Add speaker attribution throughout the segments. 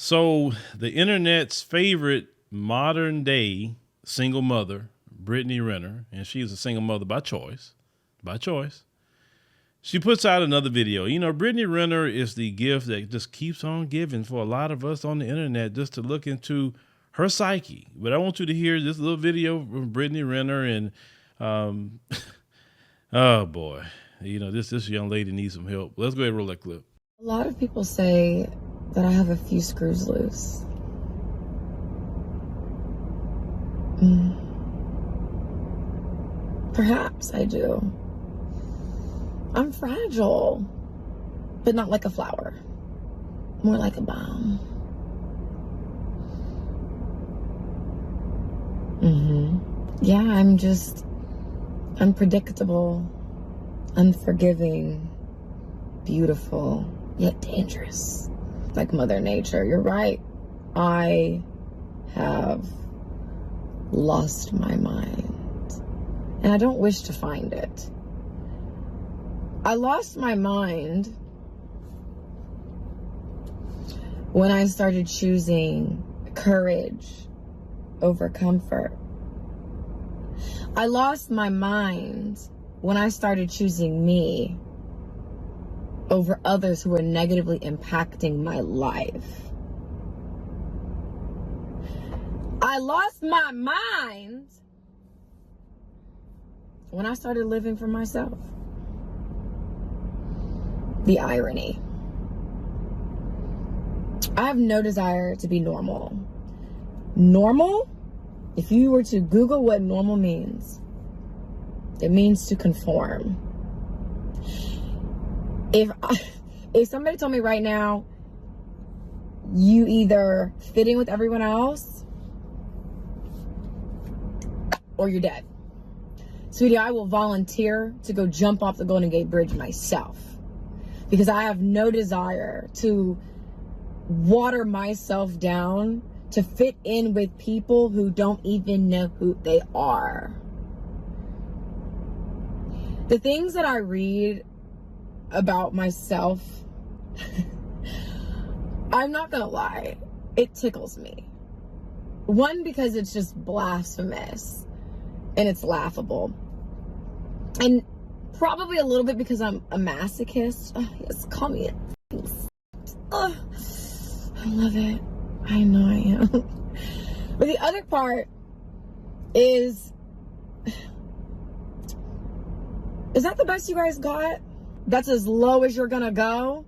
Speaker 1: So the internet's favorite modern day single mother, Brittany Renner, and she's a single mother by choice. By choice. She puts out another video. You know, Brittany Renner is the gift that just keeps on giving for a lot of us on the internet just to look into her psyche. But I want you to hear this little video from Brittany Renner and oh boy, you know, this young lady needs some help. Let's go ahead and roll that clip.
Speaker 2: A lot of people say that I have a few screws loose. Perhaps I do. I'm fragile, but not like a flower. More like a bomb. Yeah, I'm just unpredictable, unforgiving, beautiful, yet dangerous. Like Mother Nature. You're right. I have lost my mind. And I don't wish to find it. I lost my mind when I started choosing courage over comfort. I lost my mind when I started choosing me over others who were negatively impacting my life. I lost my mind when I started living for myself. The irony. I have no desire to be normal. Normal? If you were to Google what normal means, it means to conform. If somebody told me right now, you either fit in with everyone else or you're dead. Sweetie, I will volunteer to go jump off the Golden Gate Bridge myself because I have no desire to water myself down to fit in with people who don't even know who they are. The things that I read about myself, I'm not gonna lie, it tickles me. One, because it's just blasphemous and it's laughable. And probably a little bit because I'm a masochist. Oh, yes, call me it. Oh, I love it. I know I am. But the other part is that the best you guys got? That's as low as you're gonna go?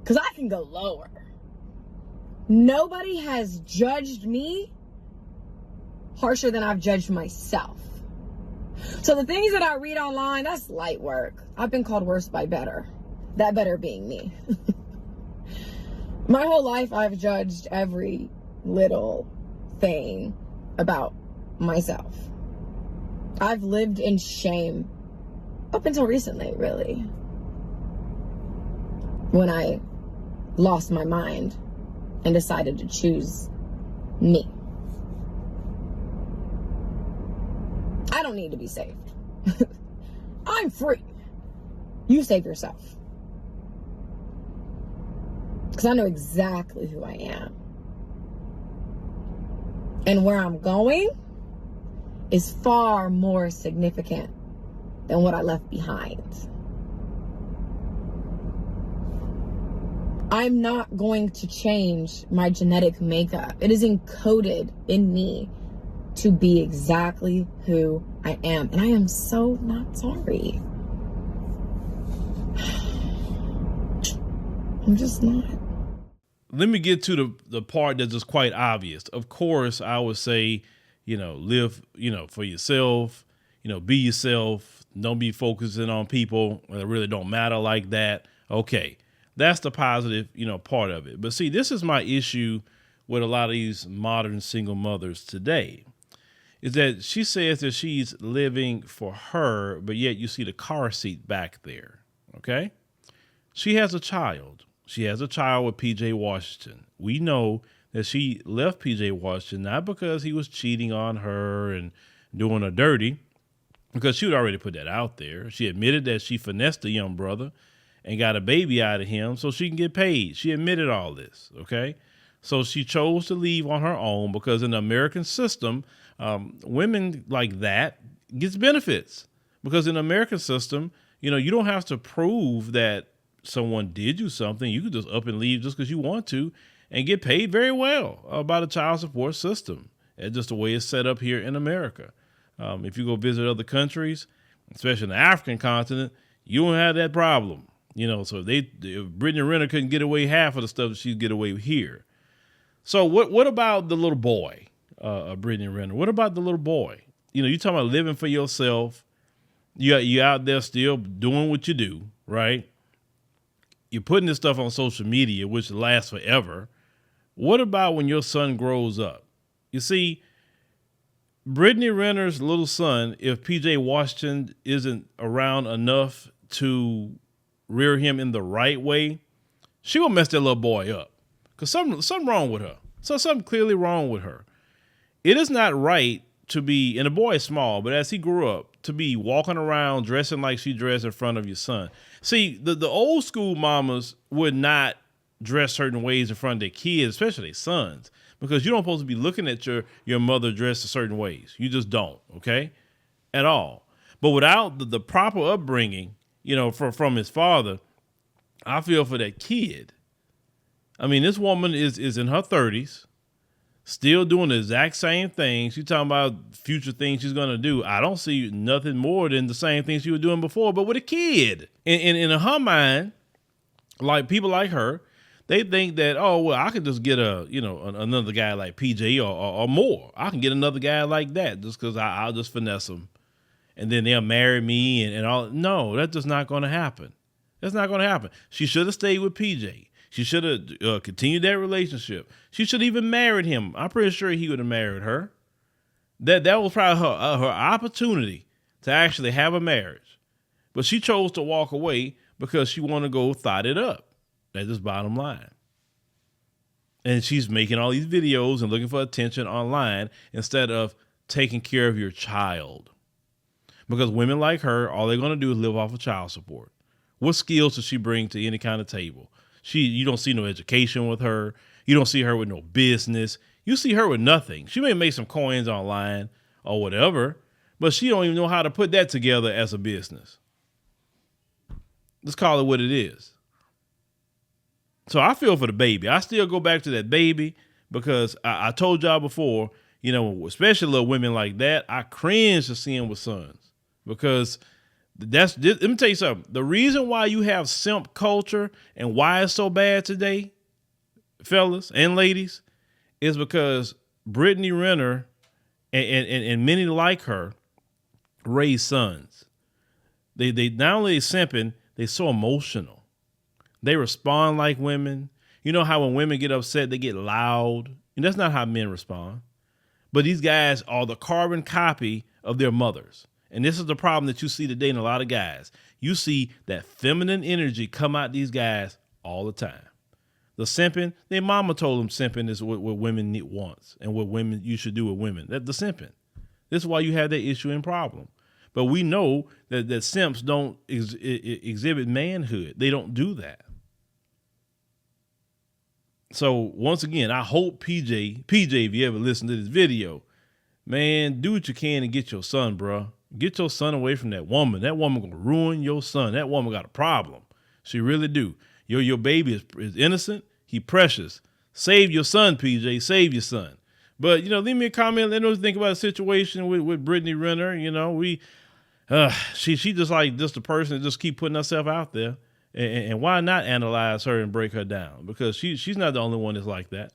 Speaker 2: Because I can go lower. Nobody has judged me harsher than I've judged myself. So the things that I read online, that's light work. I've been called worse by better. That better being me. My whole life, I've judged every little thing about myself. I've lived in shame up until recently, really. When I lost my mind and decided to choose me. I don't need to be saved. I'm free. You save yourself. Because I know exactly who I am. And where I'm going is far more significant than what I left behind. I'm not going to change my genetic makeup. It is encoded in me to be exactly who I am. And I am so not sorry. I'm just not.
Speaker 1: Let me get to the part that's just quite obvious. Of course, I would say, live, for yourself, be yourself. Don't be focusing on people that really don't matter like that. Okay. That's the positive, part of it. But see, this is my issue with a lot of these modern single mothers today, is that she says that she's living for her, but yet you see the car seat back there. Okay. She has a child. She has a child with PJ Washington. We know that she left PJ Washington not because he was cheating on her and doing her dirty, because she would already put that out there. She admitted that she finessed the young brother and got a baby out of him so she can get paid. She admitted all this, okay? So she chose to leave on her own because in the American system, women like that gets benefits because in the American system, you don't have to prove that someone did you something. You could just up and leave just because you want to and get paid very well by the child support system. It's just the way it's set up here in America. If you go visit other countries, especially in the African continent, you don't have that problem. So if Brittany Renner couldn't get away half of the stuff that she'd get away with here. So what about the little boy, Brittany Renner? What about the little boy? You talking about living for yourself. You out there still doing what you do, right? You're putting this stuff on social media, which lasts forever. What about when your son grows up? You see, Brittany Renner's little son, if PJ Washington isn't around enough to rear him in the right way, she will mess that little boy up. Because something wrong with her. So something clearly wrong with her. It is not right to be, and the boy is small, but as he grew up, to be walking around dressing like she dressed in front of your son. See, the old school mamas would not dress certain ways in front of their kids, especially their sons, because you don't supposed to be looking at your mother dressed in certain ways. You just don't, okay? At all. But without the proper upbringing, from his father, I feel for that kid. I mean, this woman is in her 30s, still doing the exact same thing. She's talking about future things she's going to do. I don't see nothing more than the same things she was doing before, but with a kid. In her mind, like people like her, they think that, oh, well, I could just get another guy like PJ or more. I can get another guy like that just because I'll just finesse him. And then they'll marry me and all. No, that's just not going to happen. That's not going to happen. She should have stayed with PJ. She should have continued that relationship. She should have even married him. I'm pretty sure he would have married her. That was probably her opportunity to actually have a marriage. But she chose to walk away because she wanted to go thought it up. That's just bottom line. And she's making all these videos and looking for attention online instead of taking care of your child. Because women like her, all they're going to do is live off of child support. What skills does she bring to any kind of table? You don't see no education with her. You don't see her with no business. You see her with nothing. She may make some coins online or whatever, but she don't even know how to put that together as a business. Let's call it what it is. So I feel for the baby. I still go back to that baby because I told y'all before, especially little women like that, I cringe to see them with sons because let me tell you something. The reason why you have simp culture and why it's so bad today, fellas and ladies, is because Brittany Renner and many like her raise sons. They not only simping, they're so emotional. They respond like women. You know how when women get upset, they get loud. And that's not how men respond. But these guys are the carbon copy of their mothers. And this is the problem that you see today in a lot of guys. You see that feminine energy come out these guys all the time. The simping, their mama told them simping is what women need wants and what women you should do with women. That the simping. This is why you have that issue and problem. But we know that simps don't exhibit manhood. They don't do that. So once again, I hope PJ, if you ever listen to this video, man, do what you can to get your son, bro. Get your son away from that woman. That woman gonna ruin your son. That woman got a problem. She really do. Your baby is innocent. He precious. Save your son, PJ. Save your son. But leave me a comment. Let us think about the situation with Brittany Renner. She just a person that just keep putting herself out there. And why not analyze her and break her down? Because she's not the only one that's like that.